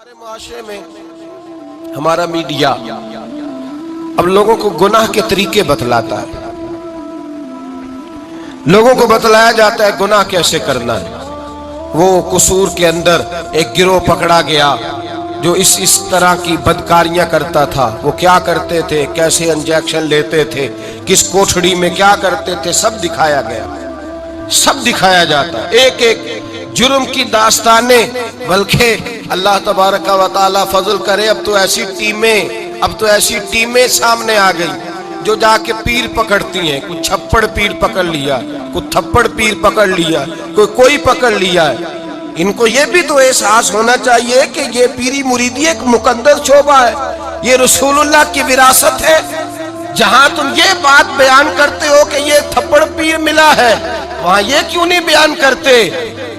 हमारे मुआशरे में हमारा मीडिया अब लोगों को गुनाह के तरीके बतलाता है। लोगों को बतलाया जाता है गुनाह कैसे करना है। वो कसूर के अंदर एक गिरोह पकड़ा गया जो इस तरह की बदकारियां करता था। वो क्या करते थे, कैसे इंजेक्शन लेते थे, किस कोठड़ी में क्या करते थे, सब दिखाया गया, सब दिखाया जाता है। एक एक जुर्म की दास्तानें। बल्कि अल्लाह तबारक व तआला फजल करे, अब तो ऐसी टीमें सामने आ गई जो जाके पीर पकड़ती हैं। कुछ छप्पड़ पीर पकड़ लिया, कुछ थप्पड़ पीर पकड़ लिया, कोई पकड़ लिया है। इनको ये भी तो एहसास होना चाहिए कि ये पीरी मुरीदी एक मुकद्दस शोबा है, ये रसूलुल्लाह की विरासत है। जहां तुम ये बात बयान करते हो कि ये थप्पड़ पीर मिला है, वहां ये क्यों नहीं बयान करते?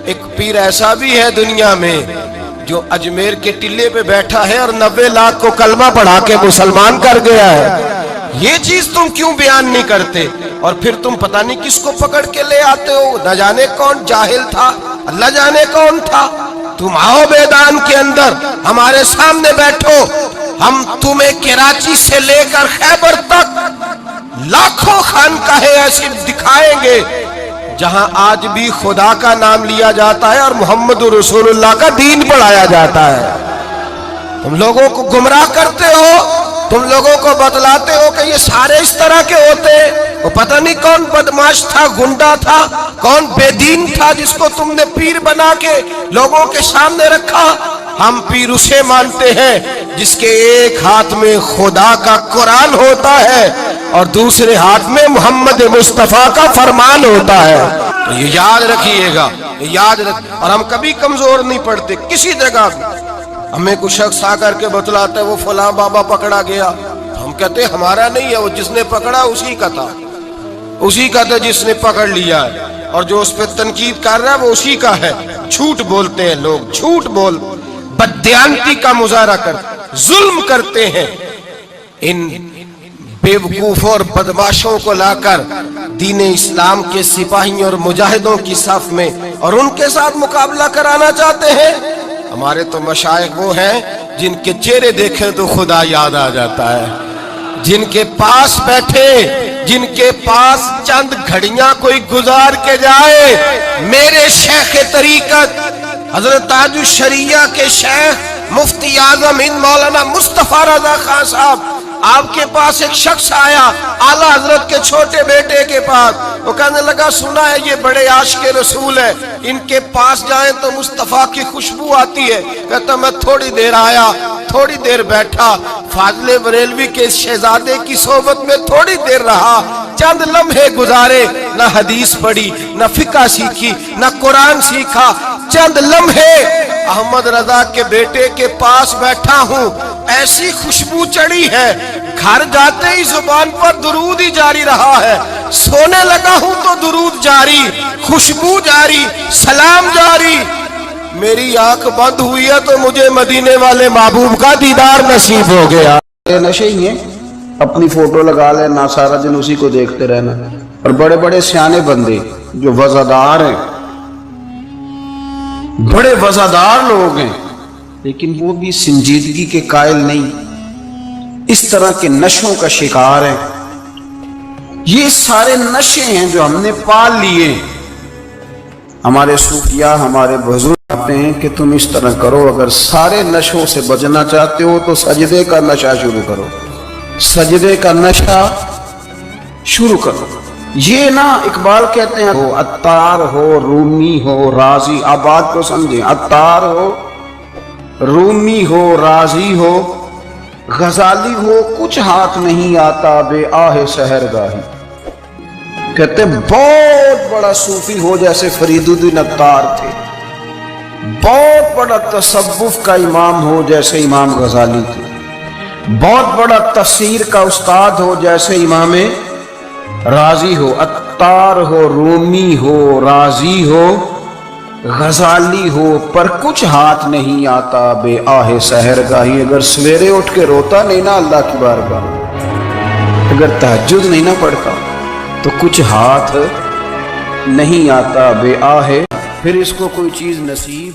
एक पीर ऐसा भी है दुनिया में जो अजमेर के टिल्ले पे बैठा है और 90 लाख को कलमा पढ़ा के मुसलमान कर गया है। ये चीज तुम क्यों बयान नहीं करते? और फिर तुम पता नहीं किसको पकड़ के ले आते हो। न जाने कौन जाहिल था, अल्लाह जाने कौन था। तुम आओ मैदान के अंदर, हमारे सामने बैठो, हम तुम्हें कराची से लेकर खैबर तक लाखों खानकाहें ऐसी दिखाएंगे जहां आज भी खुदा का नाम लिया जाता है और मोहम्मद रसूलुल्लाह का दीन पढ़ाया जाता है। तुम लोगों को गुमराह करते हो, तुम लोगों को बतलाते हो कि ये सारे इस तरह के होते। वो पता नहीं कौन बदमाश था, गुंडा था, कौन बेदीन था जिसको तुमने पीर बना के लोगों के सामने रखा। हम पीर उसे मानते हैं जिसके एक हाथ में खुदा का कुरान होता है और दूसरे हाथ में मोहम्मद मुस्तफा का फरमान होता है। तो ये याद रखिएगा, याद रख। और हम कभी कमजोर नहीं पड़ते किसी जगह। हमें कुछ शख्स आकर के बतलाता है वो फलां बाबा पकड़ा गया, हम कहते हमारा नहीं है, वो जिसने पकड़ा उसी का था, उसी का था जिसने पकड़ लिया है। और जो उस पर तनकीद कर रहा है वो उसी का है। झूठ बोलते हैं लोग, झूठ बोल बददियानती का मुजाहरा कर जुल्म करते हैं। इन बेवकूफों और बदमाशों को लाकर दीन इस्लाम के सिपाहियों और मुजाहिदों की साफ में और उनके साथ मुकाबला कराना चाहते हैं। हमारे तो मशाइख वो हैं जिनके चेहरे देखे तो खुदा याद आ जाता है। जिनके पास बैठे, जिनके पास चंद घड़ियां कोई गुजार के जाए। मेरे शेख तरीकत हजरत ताजुश शरिया के शेख मुफ्ती आजम हिंद मौलाना मुस्तफा रजा खान साहब, आपके पास एक शख्स आया आला हजरत के छोटे बेटे के पास। वो कहने लगा सुना है ये बड़े आशिक रसूल है, इनके पास जाएं तो मुस्तफा की खुशबू आती है। कहता मैं थोड़ी देर आया, थोड़ी देर बैठा, फाजले बरेलवी के शहजादे की सोबत में थोड़ी देर रहा, चंद लम्हे गुजारे, न हदीस पढ़ी, न फिका सीखी, न कुरान सीखा, चंद लम्हे अहमद रजा के बेटे के पास बैठा हूँ, ऐसी खुशबू चढ़ी है, घर जाते ही जुबान पर दुरूद ही जारी रहा है। सोने लगा हूँ तो दुरूद जारी, खुशबू जारी, सलाम जारी। मेरी आंख बंद हुई है तो मुझे मदीने वाले महबूब का दीदार नसीब हो गया। नशे ही है, अपनी फोटो लगा लेना, सारा दिन उसी को देखते रहना। और बड़े बड़े सियाने बंदे जो वजादार हैं, बड़े वजादार लोग हैं, लेकिन वो भी संजीदगी के कायल नहीं, इस तरह के नशों का शिकार हैं। ये सारे नशे हैं जो हमने पाल लिए। हमारे सूफिया, हमारे बुजुर्ग कहते हैं कि तुम इस तरह करो, अगर सारे नशों से बचना चाहते हो तो सजदे का नशा शुरू करो, सजदे का नशा शुरू करो। ये ना इकबाल कहते हैं हो अत्तार हो, रूमी हो, राजी। आप बात को समझें, अत्तार हो, रूमी हो, राजी हो, गजाली हो, कुछ हाथ नहीं आता बे आहे सहरगाही। कहते बहुत बड़ा सूफी हो जैसे फरीदुद्दीन अत्तार थे, बहुत बड़ा तसव्वुफ का इमाम हो जैसे इमाम गजाली थे, बहुत बड़ा तफसीर का उस्ताद हो जैसे इमाम राजी हो। अत्तार हो, रूमी हो, राजी हो, गजाली हो, पर कुछ हाथ नहीं आता बे आहे सहरगाही। अगर सवेरे उठ के रोता नहीं ना अल्लाह की बारगाह, अगर तहज्जुद नहीं ना पढ़ता तो कुछ हाथ नहीं आता बे आहे, फिर इसको कोई चीज नसीब